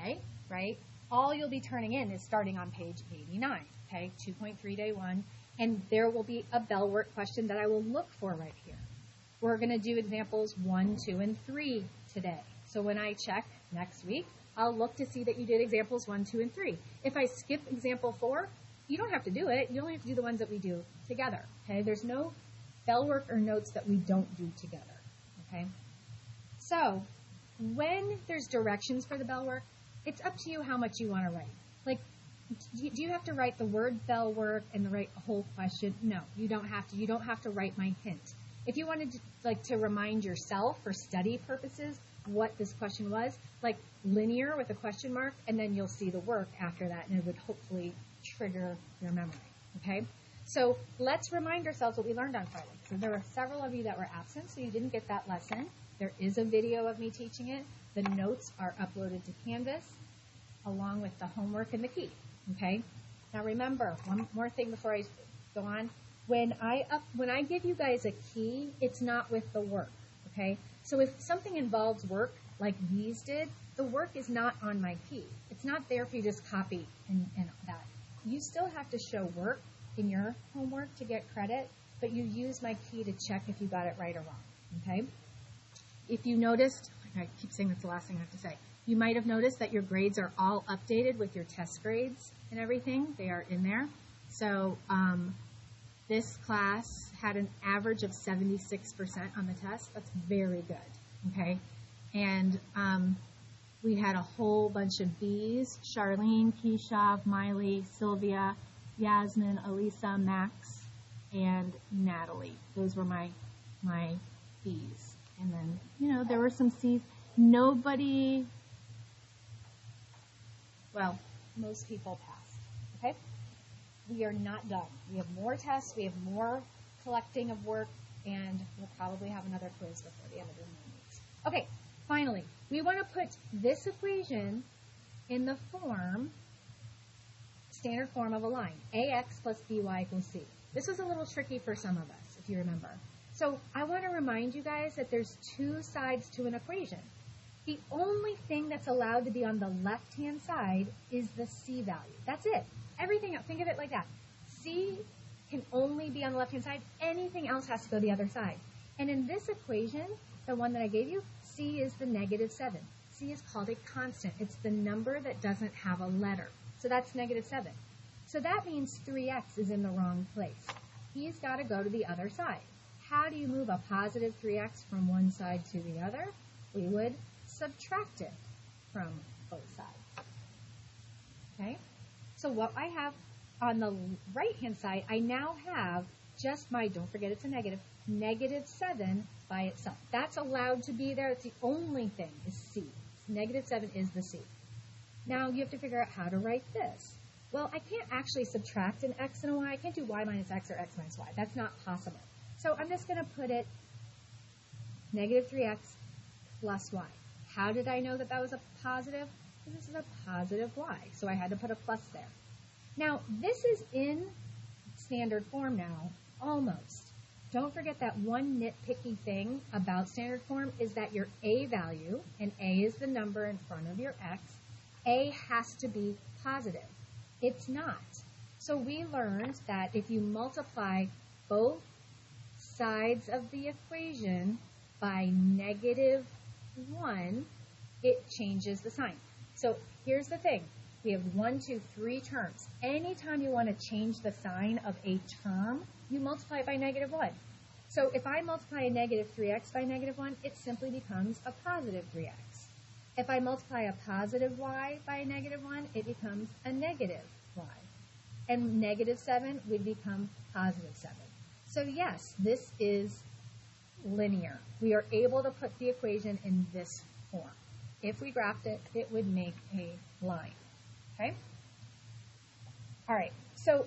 day, right, all you'll be turning in is starting on page 89, okay, 2.3 day 1, and there will be a bell work question that I will look for right here. We're going to do examples 1, 2, and 3 today. So when I check next week, I'll look to see that you did examples 1, 2, and 3. If I skip example 4, you don't have to do it. You only have to do the ones that we do together, okay? There's no bell work or notes that we don't do together, okay? So when there's directions for the bell work, it's up to you how much you want to write. Like, do you have to write the word bell work and the whole question? No, you don't have to. You don't have to write my hint. If you wanted to remind yourself for study purposes what this question was, like linear with a question mark, and then you'll see the work after that, and it would hopefully trigger your memory, okay? So let's remind ourselves what we learned on Friday. So there were several of you that were absent, so you didn't get that lesson. There is a video of me teaching it. The notes are uploaded to Canvas, along with the homework and the key, okay? Now remember, one more thing before I go on. When I give you guys a key, it's not with the work, okay? So if something involves work, like these did, the work is not on my key. It's not there for you to just copy and that. You still have to show work in your homework to get credit, but you use my key to check if you got it right or wrong, okay? If you noticed, I keep saying that's the last thing I have to say, you might have noticed that your grades are all updated with your test grades and everything. They are in there. So this class had an average of 76% on the test. That's very good, okay? And we had a whole bunch of Bs: Charlene, Keisha, Miley, Sylvia, Yasmin, Elisa, Max, and Natalie. Those were my Bs. And then, there were some Cs. Nobody, well, most people passed, okay? We are not done. We have more tests, we have more collecting of work, and we'll probably have another quiz before the end of the 9 weeks. Okay, finally, we want to put this equation in the standard form of a line. AX plus BY equals C. This was a little tricky for some of us, if you remember. So I want to remind you guys that there's two sides to an equation. The only thing that's allowed to be on the left-hand side is the C value. That's it. Everything else, think of it like that. C can only be on the left-hand side. Anything else has to go the other side. And in this equation, the one that I gave you, C is the -7. C is called a constant. It's the number that doesn't have a letter. So that's -7. So that means 3x is in the wrong place. He's got to go to the other side. How do you move a positive 3x from one side to the other? We would subtract it from both sides. Okay? So what I have on the right-hand side, I now have just don't forget it's a negative, -7 by itself. That's allowed to be there. It's the only thing is C. -7 is the C. Now you have to figure out how to write this. Well, I can't actually subtract an x and a y. I can't do y minus x or x minus y. That's not possible. So I'm just going to put it -3x plus y. How did I know that that was a positive? Because this is a positive y, so I had to put a plus there. Now, this is in standard form now, almost. Don't forget that one nitpicky thing about standard form is that your a value, and a is the number in front of your x, a has to be positive. It's not. So we learned that if you multiply both sides of the equation by -1, it changes the sign. So here's the thing. We have 1, 2, 3 terms. Anytime you want to change the sign of a term, you multiply it by -1. So if I multiply a -3x by -1, it simply becomes a positive 3x. If I multiply a positive y by a -1, it becomes a negative y. And -7 would become positive 7. So yes, this is linear. We are able to put the equation in this form. If we graphed it, it would make a line. Okay? All right, so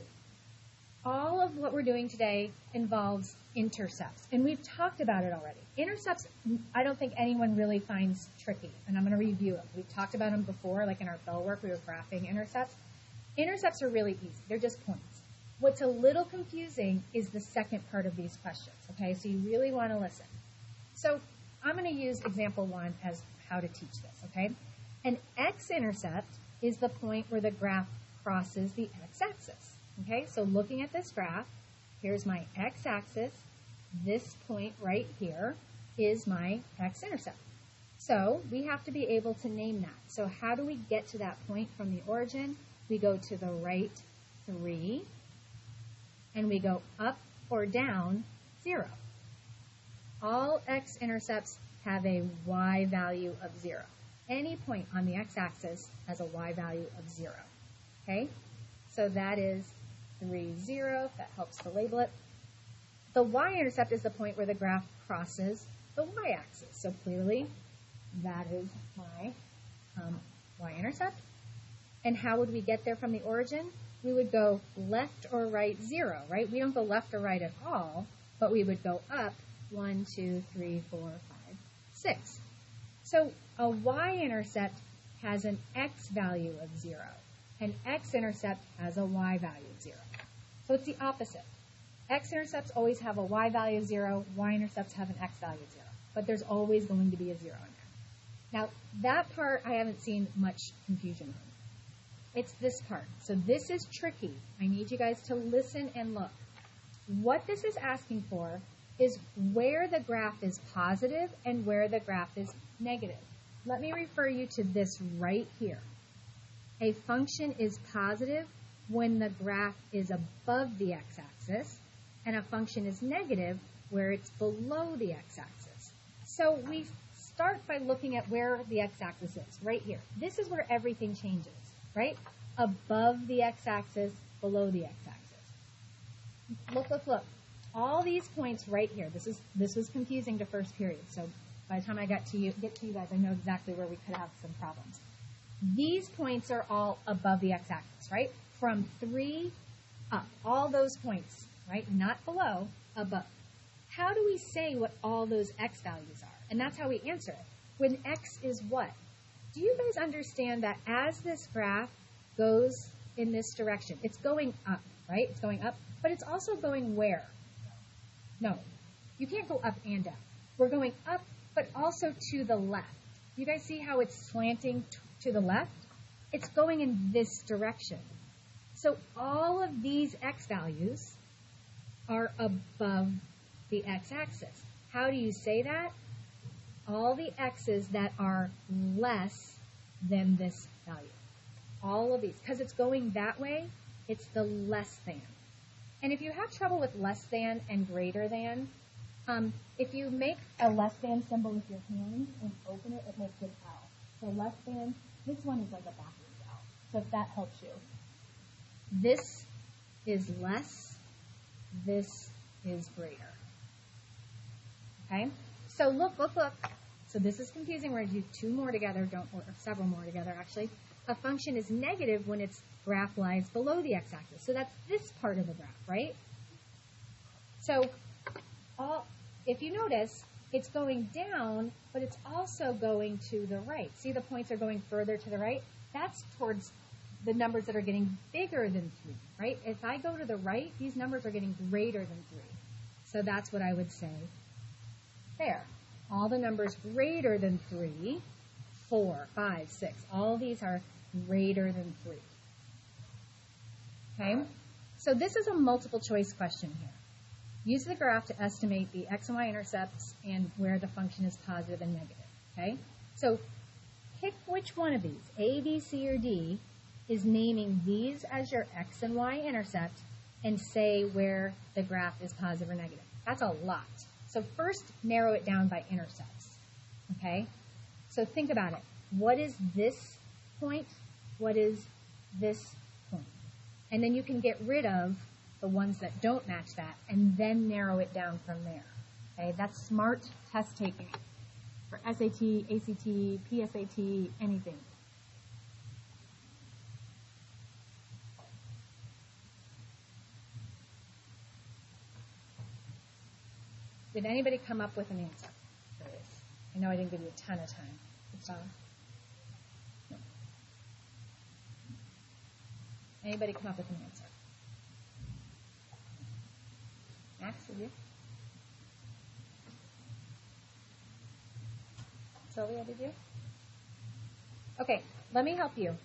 all of what we're doing today involves intercepts, and we've talked about it already. Intercepts, I don't think anyone really finds tricky, and I'm going to review them. We've talked about them before, like in our bell work, we were graphing intercepts. Intercepts are really easy. They're just points. What's a little confusing is the second part of these questions, okay? So you really want to listen. So I'm going to use example 1 as how to teach this, okay? An x-intercept is the point where the graph crosses the x-axis. Okay, so looking at this graph, here's my x-axis. This point right here is my x-intercept. So we have to be able to name that. So how do we get to that point from the origin? We go to the right 3, and we go up or down 0. All x-intercepts have a y value of 0. Any point on the x-axis has a y value of 0. Okay? So that is 3, 0. That helps to label it. The y-intercept is the point where the graph crosses the y-axis. So clearly, that is my y-intercept. And how would we get there from the origin? We would go left or right 0, right? We don't go left or right at all, but we would go up 1, 2, 3, 4, 5, 6. So a y-intercept has an x value of 0. An x-intercept has a y value of 0. So it's the opposite. X-intercepts always have a y value of 0. Y-intercepts have an x value of 0. But there's always going to be a 0 in there. Now, that part I haven't seen much confusion on. It's this part. So this is tricky. I need you guys to listen and look. What this is asking for is where the graph is positive and where the graph is negative. Let me refer you to this right here. A function is positive when the graph is above the x-axis, and a function is negative where it's below the x-axis. So we start by looking at where the x-axis is, right here. This is where everything changes, right? Above the x-axis, below the x-axis. Look, look, look. All these points right here. This was confusing to first period. So by the time I get to you guys, I know exactly where we could have some problems. These points are all above the x-axis, right? From 3 up. All those points, right? Not below, above. How do we say what all those x values are? And that's how we answer it. When x is what? Do you guys understand that as this graph goes in this direction, it's going up, right? It's going up, but it's also going where? No, you can't go up and down. We're going up, but also to the left. You guys see how it's slanting to the left? It's going in this direction. So all of these x values are above the x-axis. How do you say that? All the x's that are less than this value. All of these. Because it's going that way, it's the less than. And if you have trouble with less than and greater than, if you make a less than symbol with your hand and open it, it makes an L. So less than, this one is like a backwards L. So if that helps you. This is less, this is greater. Okay? So look, look, look. So this is confusing. We're going to do two more together, or several more together, actually. A function is negative when its graph lies below the x-axis. So that's this part of the graph, right? So if you notice, it's going down, but it's also going to the right. See, the points are going further to the right? That's towards the numbers that are getting bigger than 3, right? If I go to the right, these numbers are getting greater than 3. So that's what I would say there. All the numbers greater than 3, 4, 5, 6, all these are greater than 3. Okay? So this is a multiple choice question here. Use the graph to estimate the x and y intercepts and where the function is positive and negative. Okay? So pick which one of these, A, B, C, or D, is naming these as your x and y intercept and say where the graph is positive or negative. That's a lot. So first, narrow it down by intercepts. Okay? So think about it. What is this point? What is this point? And then you can get rid of the ones that don't match that and then narrow it down from there. Okay? That's smart test taking for SAT, ACT, PSAT, anything. Did anybody come up with an answer for this? I know I didn't give you a ton of time. No. Anybody come up with an answer? Max, did you? Sylvia, did you? Okay, let me help you.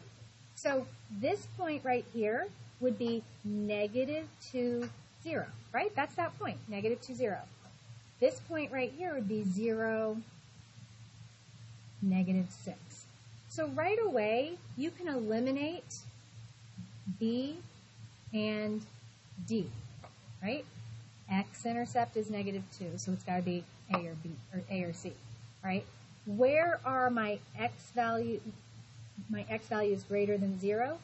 So this point right here would be -2, 0, right? That's that point, -2, 0. This point right here would be 0, -6. So right away, you can eliminate B and D, right? X-intercept is -2, so it's got to be A or B, or A or C, right? Where are my X value? My X value is greater than 0?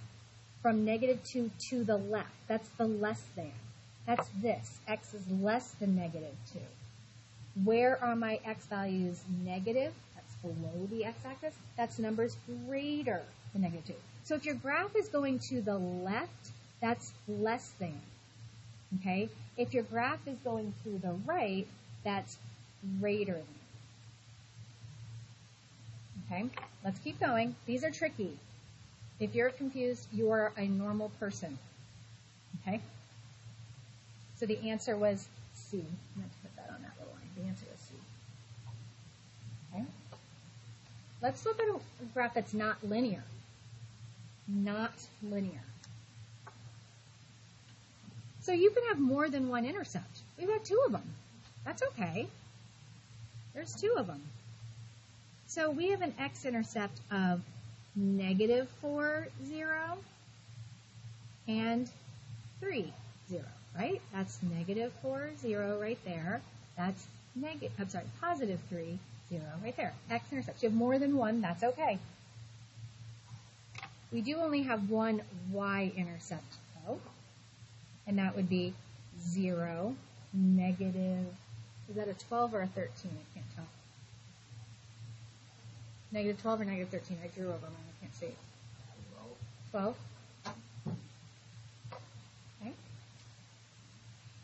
From -2 to the left. That's the less than. That's this. X is less than -2. Where are my X values negative? That's below the X-axis. That's numbers greater than -2. So if your graph is going to the left, that's less than. Okay? If your graph is going to the right, that's greater than. Okay? Let's keep going. These are tricky. If you're confused, you are a normal person. Okay? So the answer was C. I'm going to put that on that little line. The answer was C. Okay? Let's look at a graph that's not linear. Not linear. So you can have more than one intercept. We've got 2 of them. That's okay. There's 2 of them. So we have an x-intercept of -4, 0 and 3, 0, right? That's -4, 0 right there. That's +3, 0 right there. X-intercept. You have more than one, that's okay. We do only have one y-intercept, though, and that would be 0, negative, is that a 12 or a 13? I can't tell. -12 or -13? I drew over mine. I can't see. 12. Okay.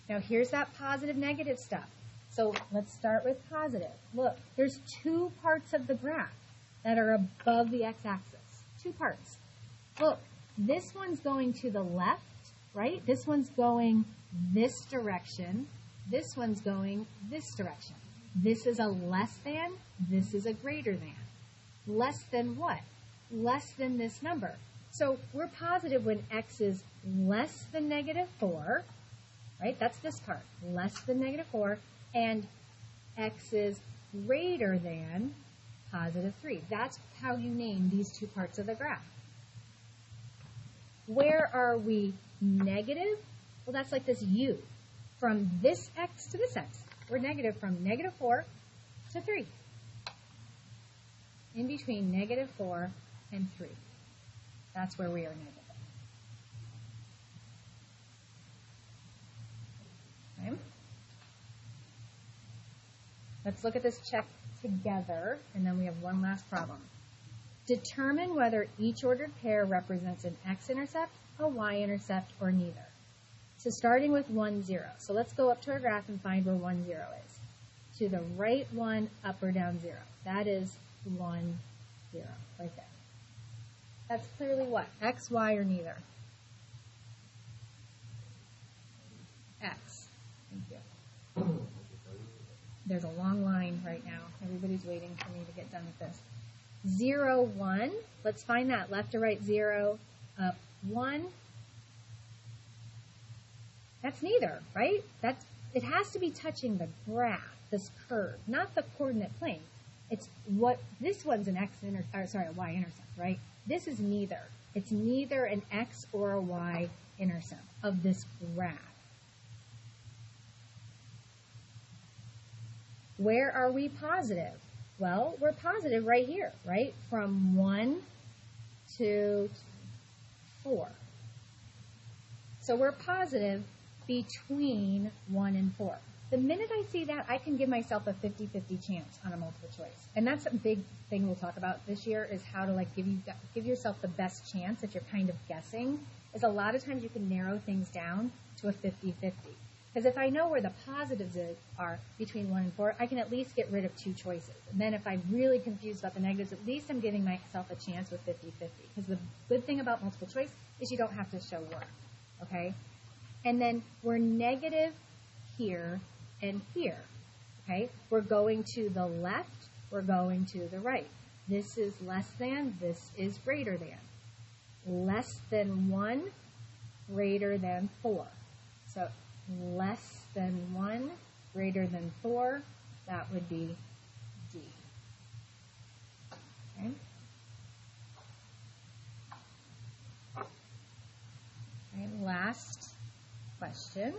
Now here's that positive negative stuff. So let's start with positive. Look, there's 2 parts of the graph that are above the x-axis. 2 parts. Look, this one's going to the left, right? This one's going this direction. This one's going this direction. This is a less than. This is a greater than. Less than what? Less than this number. So we're positive when x is less than -4, right? That's this part. Less than -4, and x is greater than +3. That's how you name these 2 parts of the graph. Where are we negative? Well, that's like this u. From this x to this x. We're negative from -4 to 3. In between -4 and 3. That's where we are negative. Okay. Let's look at this check together, and then we have one last problem. Determine whether each ordered pair represents an x-intercept, a y-intercept, or neither. So starting with 1, 0. So let's go up to our graph and find where 1, 0 is. To the right 1, up or down 0. That is 1, 0, right there. That's clearly what? X, Y, or neither? X. Thank you. There's a long line right now. Everybody's waiting for me to get done with this. 0, 1. Let's find that. Left to right, 0, up, 1. That's neither, right? It has to be touching the graph, this curve, not the coordinate plane. It's what this one's an a y-intercept, right? This is neither. It's neither an x or a y-intercept of this graph. Where are we positive? Well, we're positive right here, right? From 1 to 4. So we're positive between 1 and 4. The minute I see that, I can give myself a 50-50 chance on a multiple choice. And that's a big thing we'll talk about this year, is how to give yourself the best chance if you're kind of guessing. Is a lot of times you can narrow things down to a 50-50. Because if I know where the positives are between 1 and 4, I can at least get rid of 2 choices. And then if I'm really confused about the negatives, at least I'm giving myself a chance with 50-50. Because the good thing about multiple choice is you don't have to show work. Okay? And then we're negative here and here. Okay? We're going to the left, we're going to the right. This is less than, this is greater than. Less than 1, greater than 4. So less than 1, greater than 4, that would be D. Okay. And last question.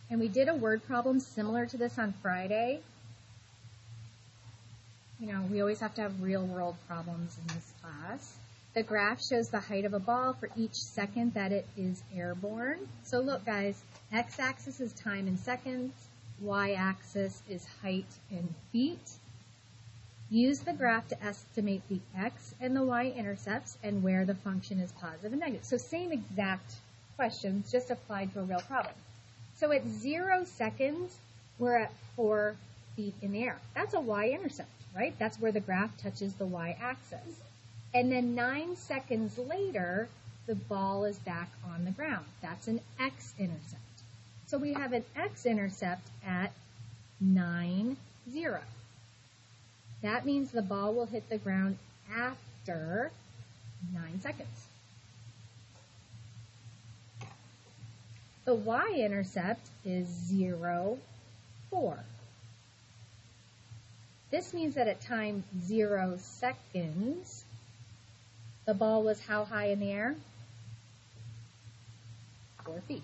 And we did a word problem similar to this on Friday. You know, we always have to have real world problems in this class. The graph shows the height of a ball for each second that it is airborne. So look guys, x-axis is time in seconds, y-axis is height in feet. Use the graph to estimate the x and the y intercepts and where the function is positive and negative. So same exact questions, just applied to a real problem. So at 0 seconds, we're at 4 feet in the air. That's a y-intercept, right? That's where the graph touches the y-axis. And then 9 seconds later, the ball is back on the ground. That's an x-intercept. So we have an x-intercept at 9, 0. That means the ball will hit the ground after 9 seconds. The y-intercept is 0, 4. This means that at time 0 seconds, the ball was how high in the air? 4 feet.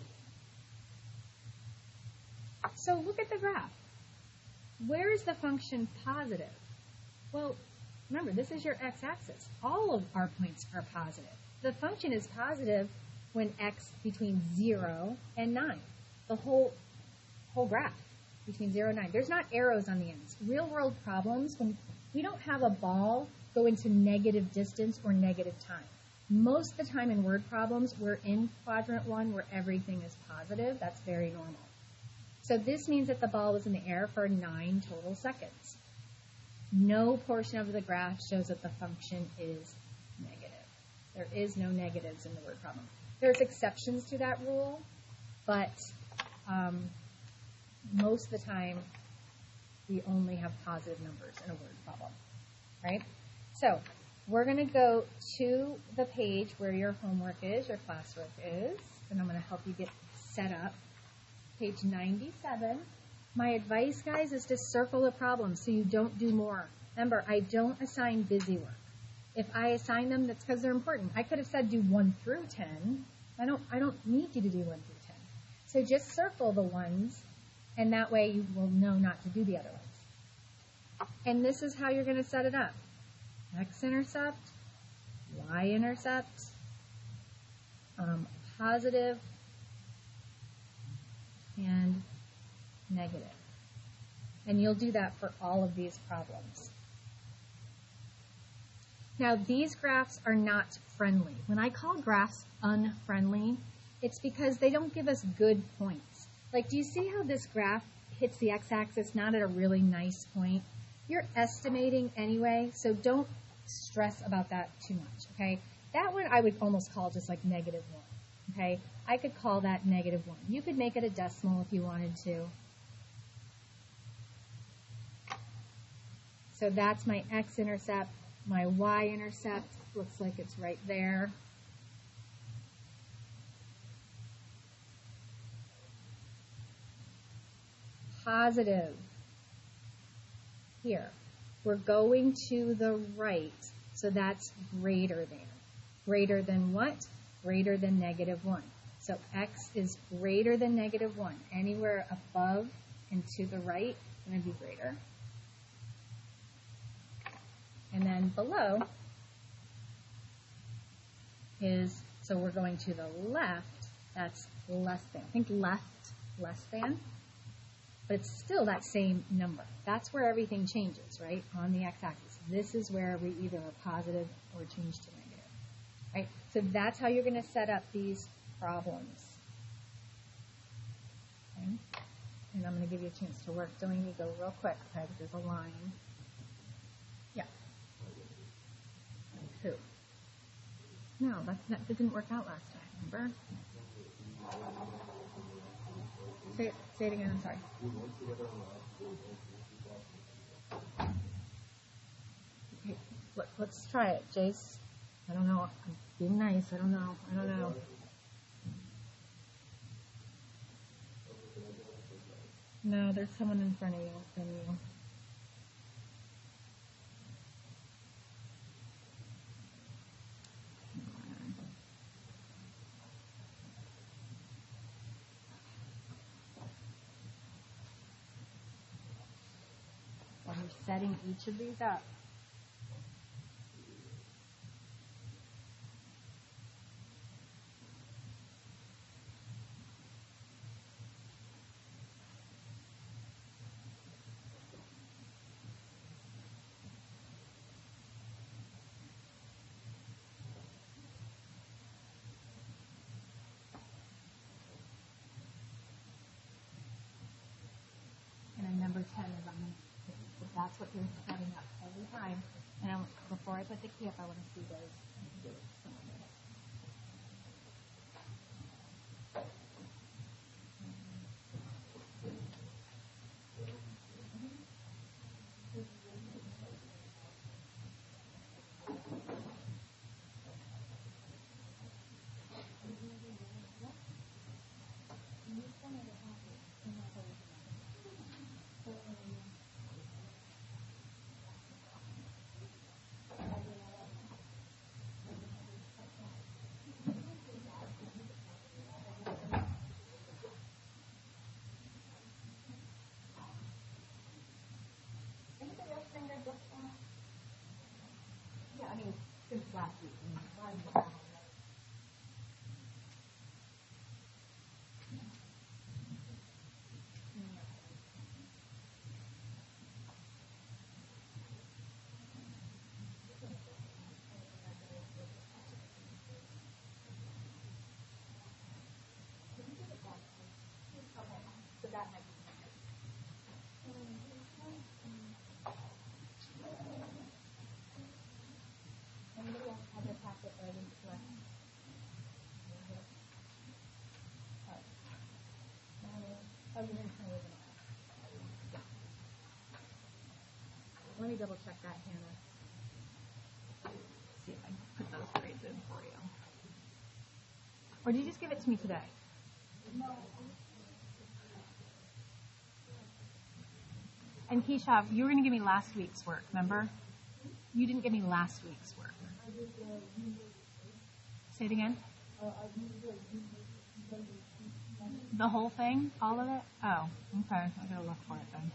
So look at the graph. Where is the function positive? Well, remember, this is your x-axis. All of our points are positive. The function is positive when x between 0 and 9. The whole graph between 0 and 9. There's not arrows on the ends. Real world problems, when we don't have a ball go into negative distance or negative time. Most of the time in word problems, we're in quadrant 1 where everything is positive. That's very normal. So this means that the ball was in the air for 9 total seconds. No portion of the graph shows that the function is negative. There is no negatives in the word problem. There's exceptions to that rule, but most of the time we only have positive numbers in a word problem, right? So we're going to go to the page where your homework is, your classwork is, and I'm going to help you get set up. Page 97. My advice, guys, is to circle the problem so you don't do more. Remember, I don't assign busy work. If I assign them, that's because they're important. I could have said do 1 through 10. I don't need you to do 1 through 10. So just circle the ones, and that way you will know not to do the other ones. And this is how you're going to set it up. X-intercept, y-intercept, positive, and negative. And you'll do that for all of these problems. Now, these graphs are not friendly. When I call graphs unfriendly, it's because they don't give us good points. Like, do you see how this graph hits the x-axis not at a really nice point? You're estimating anyway, so don't stress about that too much, okay? That one I would almost call just like -1, okay? I could call that -1. You could make it a decimal if you wanted to. So that's my x-intercept. My y-intercept looks like it's right there. Positive. Here. We're going to the right, so that's greater than. Greater than what? Greater than -1. So x is greater than -1. Anywhere above and to the right is going to be greater. And then below is, so we're going to the left, that's less than. Think left, less than. But it's still that same number. That's where everything changes, right, on the x-axis. This is where we either are positive or change to negative, right? So that's how you're going to set up these problems. Okay? And I'm going to give you a chance to work. Delaney, go real quick, okay, because there's a line. Yeah. Who? No, that didn't work out last time, remember? Say it again, I'm sorry. Let's try it, Jace. I don't know. I'm being nice. I don't know. No, there's someone in front of you. While you're setting each of these up. And then number 10 is that's what you're setting up every time. And before I put the key up, I want to see those. Yeah, I mean, since last week. So that might be. Anybody else have their packet or I didn't select? Oh, you didn't turn it. Let me double check that, Hannah. See if I can put those grades in for you. Or did you just give it to me today? No. And Keisha, you were going to give me last week's work, remember? You didn't give me last week's work. Say it again. The whole thing? All of it? Oh, okay. I gotta look for it then.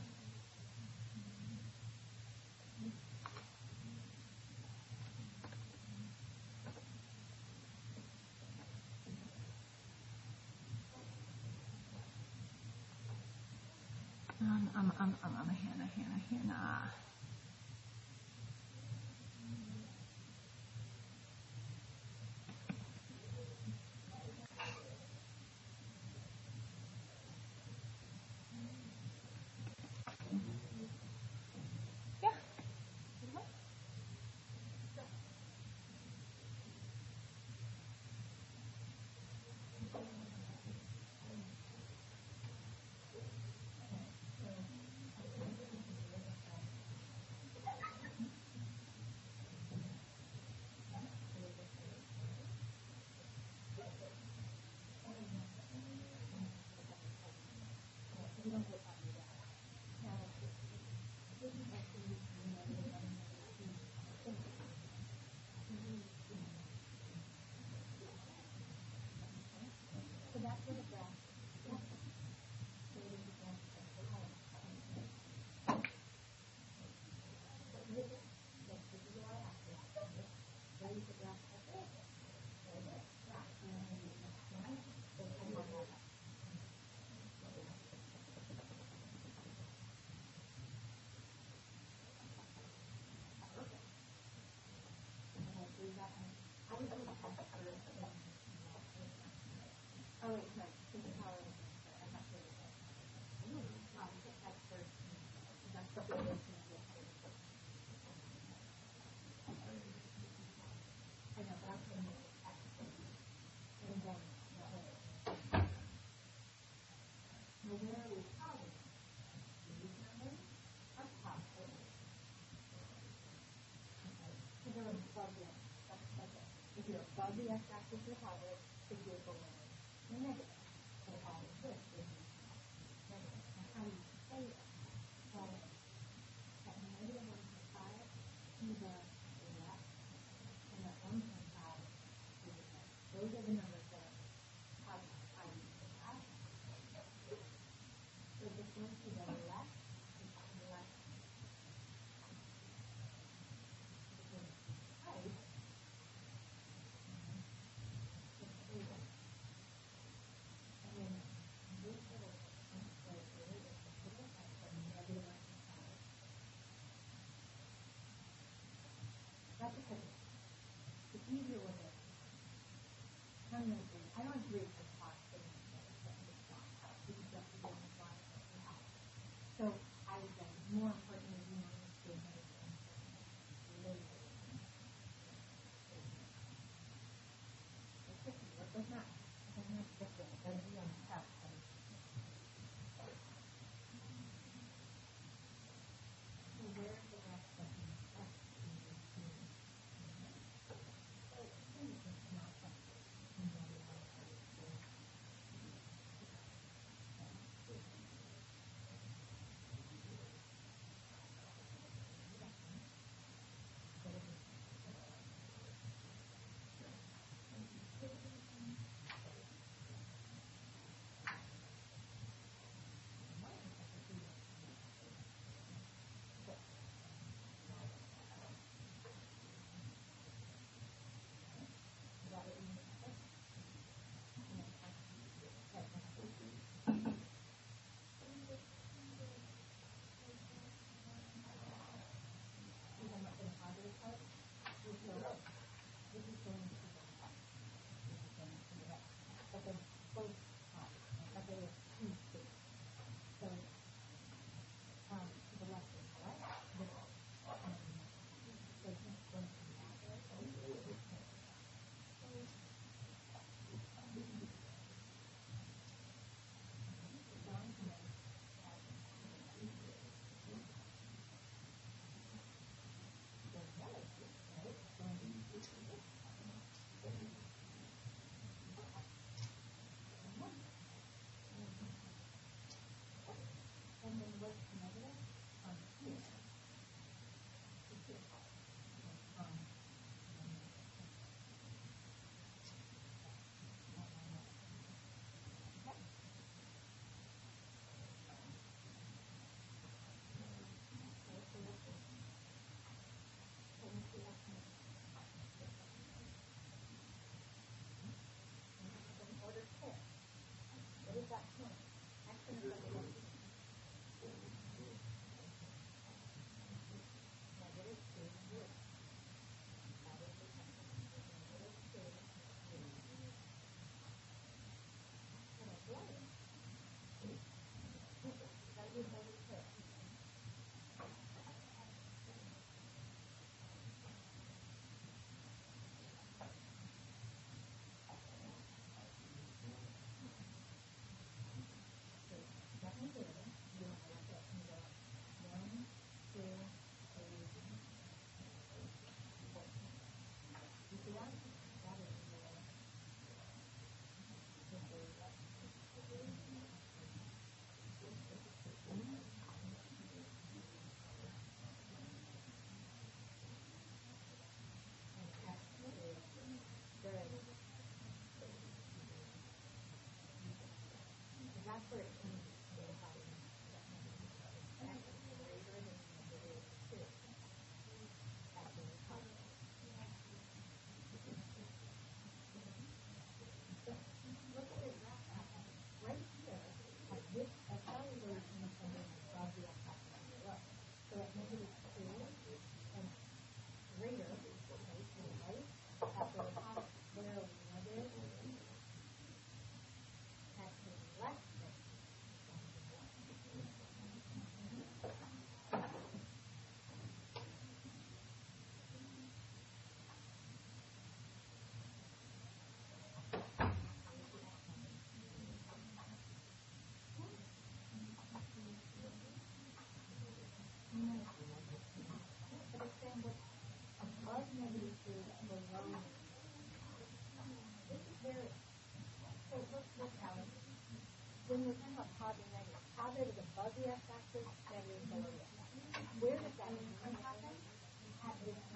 Hannah. Yeah. above the x-axis of positive, to get below the negative. So all of this is negative. Now how do you say that? Well, at negative 1.5 to the left, and at 1.5 to the right. Those are the numbers that are positive, i.e. the left. So this one to the left is on the left. That's because the easier way to I don't agree with this part of the so I would say more importantly, you know, understand that it's related. It's tricky, but it's not. It's not different. It's going to be on the test. So where's the rest of the test? So, positive, negative. Positive is above the x-axis, negative is below the x-axis. Where does that happen? At this